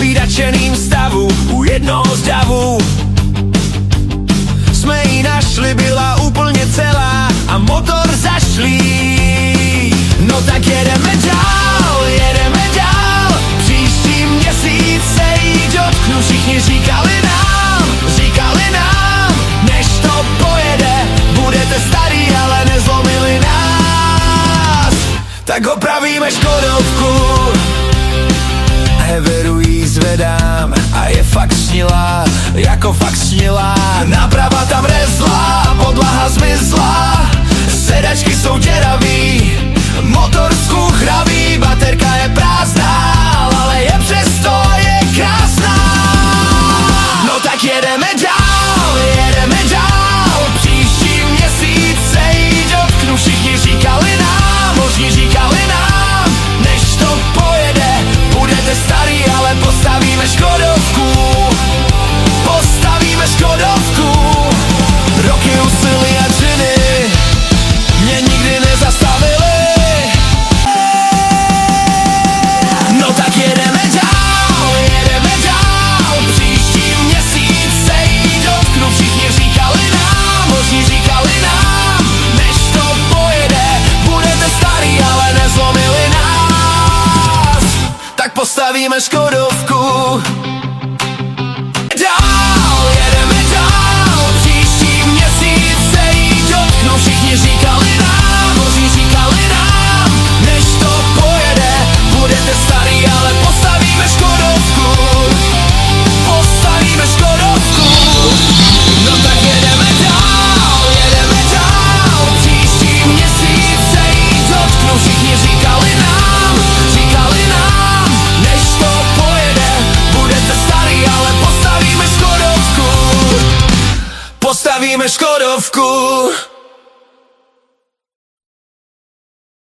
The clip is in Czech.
vydačeným stavu u jednoho z davu. Jsme ji našli, byla úplně celá a motor zašlý. No tak jedeme dál, příští měsíc se jí dotknu. Všichni říkali nám, než to pojede, budete starý, ale nezlomili nás. Tak opravíme Škodovku, Heveru jí zvedám a je fakt snilá, jako fakt snilá. Náprava tam rezla, podlaha zmizla, sedačky jsou děravý, motor zkuchravý, baterka je prázdná, ale je přesto je krásná. No tak jedeme dál, příští měsíc se jí dotknu. Všichni říkali nám, možní říkali nám, než to pojede, budete starý, ale postavíme Škodovku. Roky úsilí a činy mě nikdy nezastavili. No tak jedeme dál, příští měsíc se jí dotknu. Všichni říkali nám, možní říkali nám, než to pojede, budete starý, ale nezlomili nás. Tak postavíme Škodovku. Všichni říkali nám, možní říkali nám, než to pojede, budete starý, ale postavíme Škodovku. No tak jedeme dál, příští měsíc se jí dotknu. Všichni říkali nám, než to pojede, budete starý, ale postavíme Škodovku.